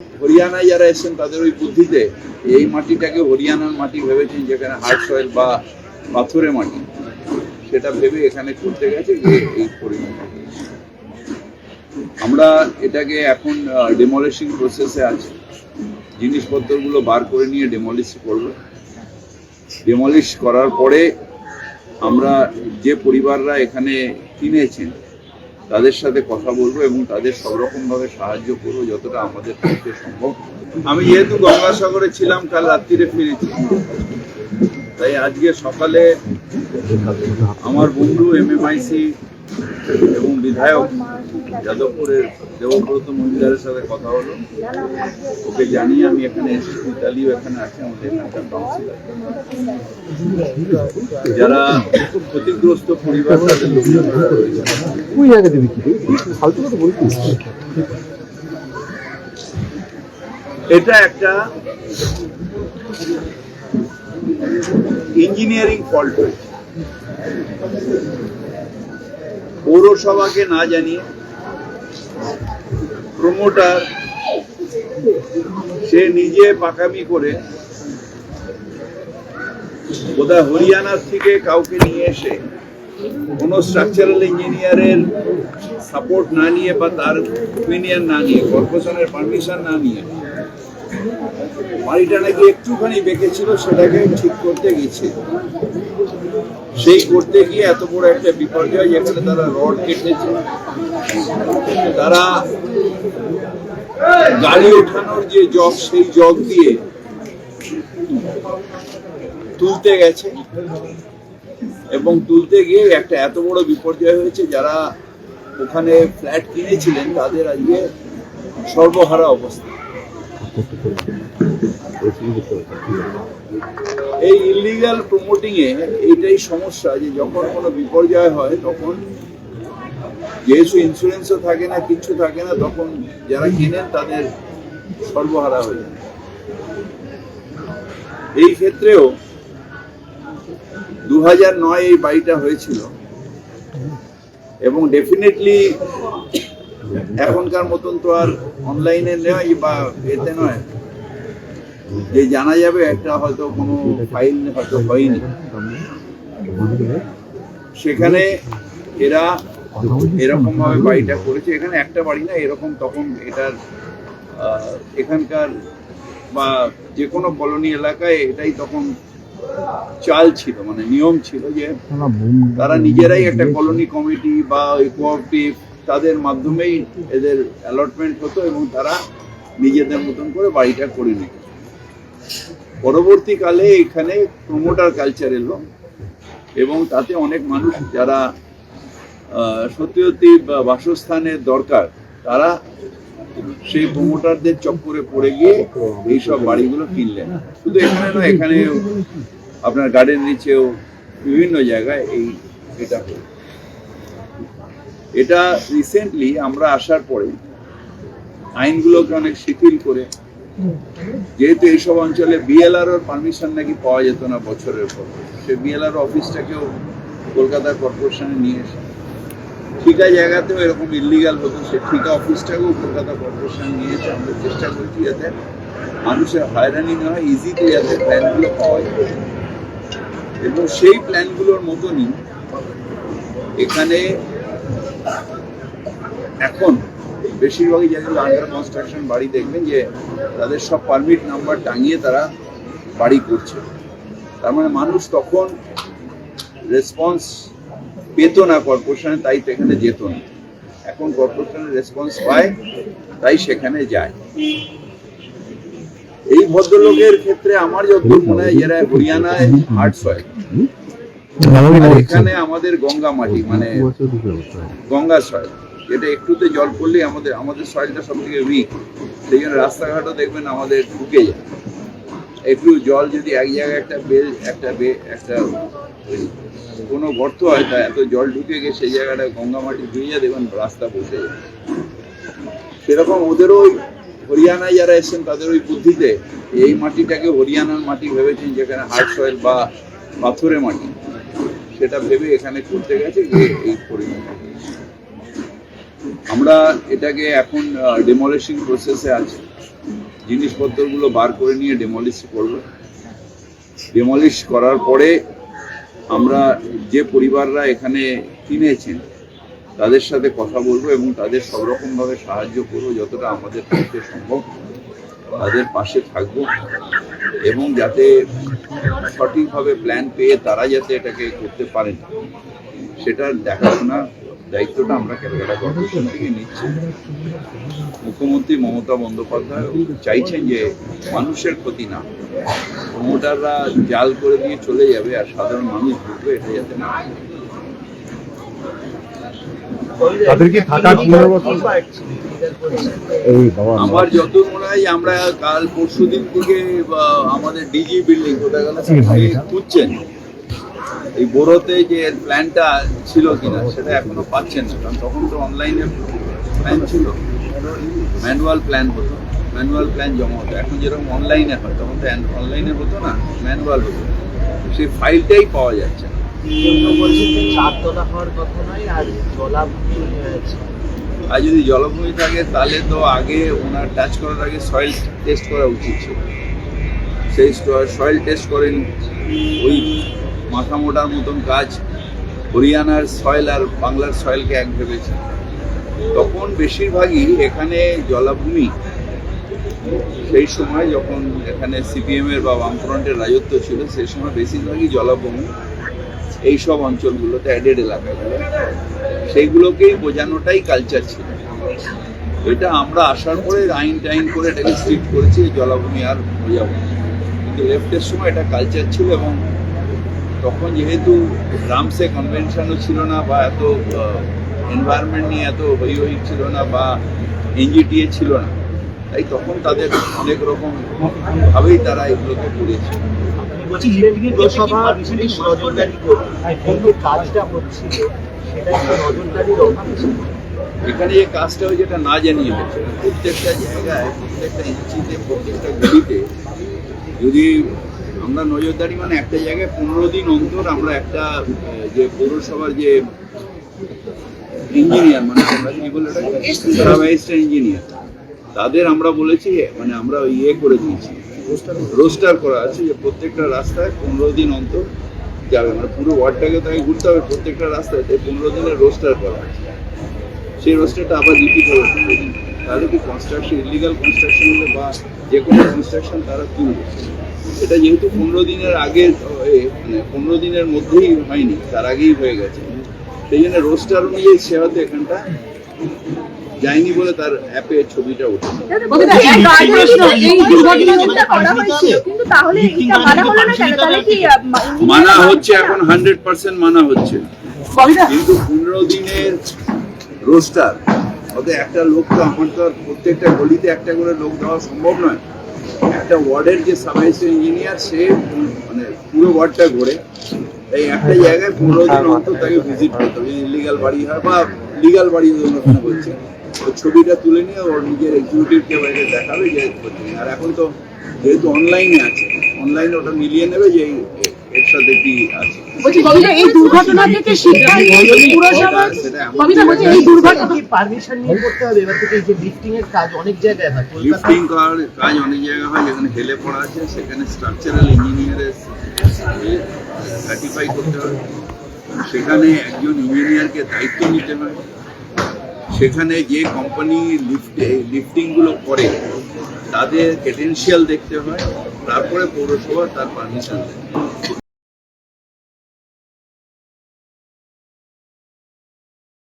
হরিয়ানায় যারা এসেছেন তাদের ওই বুদ্ধিতে এই মাটিটাকে হরিয়ানার মাটি ভেবেছেন, যেখানে হার্ড সয়েল বা পাথরের মাটি, সেটা ভেবে এখানে করতে গেছে যে এই পরিণত। আমরা এটাকে এখন ডেমলিশিং প্রসেসে আছি, জিনিসপত্রগুলো বার করে নিয়ে ডেমলিশ করব। ডেমলিশ করার পরে আমরা যে পরিবাররা এখানে কিনেছেন তাদের সাথে কথা বলবো এবং তাদের সব রকমভাবে সাহায্য করবো যতটা আমাদের পক্ষে সম্ভব। আমি যেহেতু গঙ্গাসাগরে ছিলাম, কাল রাত্রিরে ফিরেছি, তাই আজকে সকালে আমার বন্ধু MMIC এবং বিধায়ক যাদবপুরের দেবব্রত মহিলাদের সাথে কথা হলো। ওকে জানিয়ে আমি এখানে এসেছি, মিতালিও এখানে আছে, আমাদের এখানকার কাউন্সিলর, যারা ক্ষতিগ্রস্ত পরিবার তাদের লোকজন। এটা একটা ইঞ্জিনিয়ারিং ফল্ট হয়েছে। পৌরসভাকে না জানিয়ে প্রমোটার সে নিজে পাকামি করে বোধহয় হরিয়ানার থেকে কাউকে নিয়ে এসে কোনো স্ট্রাকচারাল ইঞ্জিনিয়ারের সাপোর্ট না নিয়ে বা তার ওপিনিয়ন না নিয়ে, কর্পোরেশনের পারমিশন না নিয়ে, বাড়িটা নাকি একটুখানি বেঁকেছিল সেটাকে ঠিক করতে গেছে। সেই করতে গিয়ে এত বড় একটা বিপর্যয়, যেখানে তারা রড কেটেছে, তারা গাড়ি ওঠানোর যে জগ সেই জগ দিয়ে তুলতে গেছে এবং তুলতে গিয়ে একটা এত বড় বিপর্যয় হয়েছে। যারা ওখানে ফ্ল্যাট কিনেছিলেন তাদের আজকে সর্বহারা অবস্থা। এই ইলিগাল প্রমোটিং এ এইটাই সমস্যা, যে যখন কোনো বিপর্যয় হয় তখন যেহেতু ইন্স্যুরেন্সও থাকে না, কিছু থাকে না, তখন যারা কেনেন তাদের সর্বহারা হয়ে যায়। এই ক্ষেত্রেও 2009 এই বাড়িটা হয়েছিল এবং ডেফিনেটলি এখনকার মতন তো আর অনলাইনে নয় বা এতে নয় যে জানা যাবে একটা হয়তো কোনো ফাইল হয়তো হয়নি। সেখানে এরা এরকম ভাবে বাড়িটা করেছে। এখানে একটা বাড়ি না, এরকম তখন এটার এখানকার বা যে কোনো কলোনি এলাকায় এটাই তখন চাল ছিল, মানে নিয়ম ছিল যে তারা নিজেরাই একটা কলোনি কমিটি বা কোঅপারেটিভ তাদের মাধ্যমেই এদের অ্যালটমেন্ট হতো এবং তারা নিজেদের মতন করে বাড়িটা করে নিত। পরবর্তীকালে এখানে প্রমোটার কালচার এলো এবং তাতে অনেক মানুষ যারা সত্যি সত্যি বাসস্থানের দরকার, তারা সেই প্রমোটারদের চক্করে পড়ে গিয়ে এইসব বাড়িগুলো কিনলেন। শুধু এখানে নয়, এখানে আপনার গার্ডেন নিচেও বিভিন্ন জায়গায় এটা রিসেন্টলি আমরা আসার পরে আইনগুলোকে অনেক শিথিল করে, যেহেতু এইসব অঞ্চলে BLR পারমিশন নাকি পাওয়া যেত না বছরের পর, সে BLR অফিসটাকেও কলকাতা কর্পোরেশনে নিয়ে এসে ঠিকা জায়গাতেও এরকম ইলিগাল হতো, সে ঠিকা অফিসটাকেও কলকাতা কর্পোরেশন নিয়েছে। আমরা চেষ্টা করছি যাতে মানুষের হয়রানি না হয়, ইজিতে যাতে প্ল্যানগুলো পাওয়া যায়। এবং সেই প্ল্যানগুলোর মতনই এখানে এখন বেশিরভাগই যেগুলো আন্ডার কনস্ট্রাকশন বাড়ি দেখবেন যে তাদের সব পারমিট নাম্বার টাঙিয়ে তারা বাড়ি করছে। তার মানে মানুষ তখন রেসপন্স পেত না কর্পোরেশনে, তাই তো এখানে যেত না। এখন কর্পোরেশনের রেসপন্স পায়, তাই সেখানে যায়। এই ভদ্রলোকের ক্ষেত্রে আমার যতদূর মনে হয় এরা হরিয়ানায় হার্ড সয়েল, এখানে আমাদের গঙ্গা মাটি, মানে গঙ্গা সয়েল, যেটা একটুতে জল পড়লেই আমাদের সয়েলটা সব থেকে উইক। সেই জন্য রাস্তাঘাটও দেখবেন আমাদের ঢুকে যায়। একটু জল যদি এক জায়গায় একটা কোনো গর্ত হয়, তা এত জল ঢুকে গিয়ে সেই জায়গাটা গঙ্গা মাটি ধুয়ে যায়, দেখবেন রাস্তা বসে যায়। সেরকম ওদেরও হরিয়ানায় যারা এসেছেন তাদের ওই বুদ্ধিতে এই মাটিটাকে হরিয়ানার মাটি ভেবেছেন, যেখানে হার্ড সয়েল বা পাথরের মাটি, সেটা ভেবে এখানে করতে গেছে যে এই পরিণত। আমরা এটাকে এখন ডেমলিশিং প্রসেসে আছি, জিনিসপত্রগুলো বার করে নিয়ে ডেমলিশ করব। ডেমলিশ করার পরে আমরা যে পরিবাররা এখানে কিনেছেন তাদের সাথে কথা বলবো এবং তাদের সব রকমভাবে সাহায্য করবো, যতটা আমাদের পক্ষে সম্ভব তাদের পাশে থাকবো এবং যাতে সঠিকভাবে প্ল্যান পেয়ে তারা যাতে এটাকে করতে পারেন সেটার দেখাশোনার দায়িত্বটা আমরা ক্যালকাটা কর্পোরেশন থেকে নিচ্ছি। মুখ্যমন্ত্রী মমতা বন্দ্যোপাধ্যায় চাইছেন যে মানুষের ক্ষতি না, প্রমোটাররা জাল করে দিয়ে চলে যাবে আর সাধারণ মানুষ ভুগবে, এটা যাতে না হয়। আমার যত মনে হয় আমরা কাল পরশুদিন থেকে আমাদের ডিজি বিল্ডিং খুঁজছেন এই বোরোতে যে প্ল্যানটা ছিল কিনা সেটা এখনো পাচ্ছেন না, কারণ তখন তো অনলাইনে প্ল্যান ছিল, ম্যানুয়াল প্ল্যান হতো, ম্যানুয়াল প্ল্যান জমা হতো। এখন যেরকম অনলাইনে হয় তখন তো অনলাইনে হতো না, ম্যানুয়াল হতো, সেই ফাইলটাই পাওয়া যাচ্ছে না। আর যদি জলাভূমি থাকে তাহলে তো আগে ওনার টাচ করার আগে সয়েল টেস্ট করা উচিত ছিল, সেই সয়েল টেস্ট করেন। ওই মাথা মোটার মতন কাজ হরিয়ানার সয়েল আর বাংলার সয়েলকে এক ভেবেছে। তখন বেশিরভাগই এখানে জলাভূমি, সেই সময় যখন এখানে সিপিএমের বা বামফ্রন্টের রাজত্ব ছিল সেই সময় বেশিরভাগই জলাভূমি এইসব অঞ্চলগুলোতে অ্যাডেড এলাকাগুলো, সেইগুলোকেই বোঝানোটাই কালচার ছিল। এটা আমরা আসার পরে আইন টাইন করে এটাকে স্ট্রিক্ট করেছি, জলাভূমি আর বোঝাবো, কিন্তু লেফটের সময় এটা কালচার ছিল। এবং তখন যেহেতু রামসে কনভেনশনও ছিল না বা এত এনভায়রনমেন্ট নিয়ে এত হই হই ছিল না বা এনজিটিএ ছিল না, তাই তখন তাদের অনেক রকম ভাবেই তারা এগুলোকে করেছে। এখানে যে কাজটা হয়েছে এটা না জানিয়ে হচ্ছে, প্রত্যেকটা জায়গায় প্রত্যেকটা ইঞ্চিতে প্রত্যেকটা গলিতে যদি আমরা নজরদারি, মানে একটা জায়গায় 15 দিন অন্তর আমরা একটা যে পৌরসভার যে ইঞ্জিনিয়ার, মানে আমরা কি বলে ইঞ্জিনিয়ার, তাদের আমরা বলেছি, মানে আমরা করে দিয়েছি, রোস্টার করা আছে যে প্রত্যেকটা রাস্তায় 15 দিন অন্তর যাবে, মানে পুরো ওয়ার্ডটাকে তাকে ঘুরতে হবে, প্রত্যেকটা রাস্তায় 15 দিনের রোস্টার করা আছে। সেই রোস্টারটা আবার রিপিট হবে 15 দিন, তাহলে কি কনস্ট্রাকশন, ইলিগাল কনস্ট্রাকশন হলে বা যে কোনো কনস্ট্রাকশন তারা তুলবে। এটা যেহেতু 15 দিনের আগে, মানে 15 দিনের মধ্যেই হয়নি, তার আগেই হয়ে গেছে, সেই জন্য রোস্টার অনুযায়ী সে হয়তো এখানটা যায়নি বলে তার অ্যাপে ছবিটা ওঠে। মানা হচ্ছে এখন 100% মানা হচ্ছে, কিন্তু 15 দিনের রোস্টার ওদের একটা লোক তো আমার তো আর প্রত্যেকটা গলিতে একটা করে লোক দেওয়া সম্ভব নয়। একটা ওয়ার্ডের যে সাব ইঞ্জিনিয়ার সে মানে পুরো ওয়ার্ডটা ঘোরে, এই একটা জায়গায় 15 দিন অন্তর তাকে ভিজিট করতে হবে। ইলিগাল বাড়ি হয় বা লিগাল বাড়ি ওখানে হচ্ছে, ওই ছবিটা তুলে নিয়ে ওর নিজের এক্সিকিউটিভকে বাইরে দেখাবে যে। আর এখন তো যেহেতু অনলাইনে আছে, অনলাইনে ওটা মিলিয়ে নেবে যে এর সাথে কি আছে। এই দুর্ঘটনা থেকে শিক্ষা পুরসভা এই দুর্ঘটনা পারমিশন নিয়ে করতে হবে এবার থেকে। যে লিফটিং এর কাজ অনেক জায়গায় হয়, লিফটিং করার কাজ অনেক জায়গায় হয়, যেখানে হেলে পড়া আছে সেখানে স্ট্রাকচারাল ইঞ্জিনিয়ারের সার্টিফাই করতে হয়, সেখানে একজন ইঞ্জিনিয়ারকে দায়িত্ব নিতে হয়, সেখানে যে কোম্পানি লিফটিংগুলো করে তাদের ক্রেডেনশিয়াল দেখতে হয়, তারপরে পৌরসভা তার পারমিশন দেয়।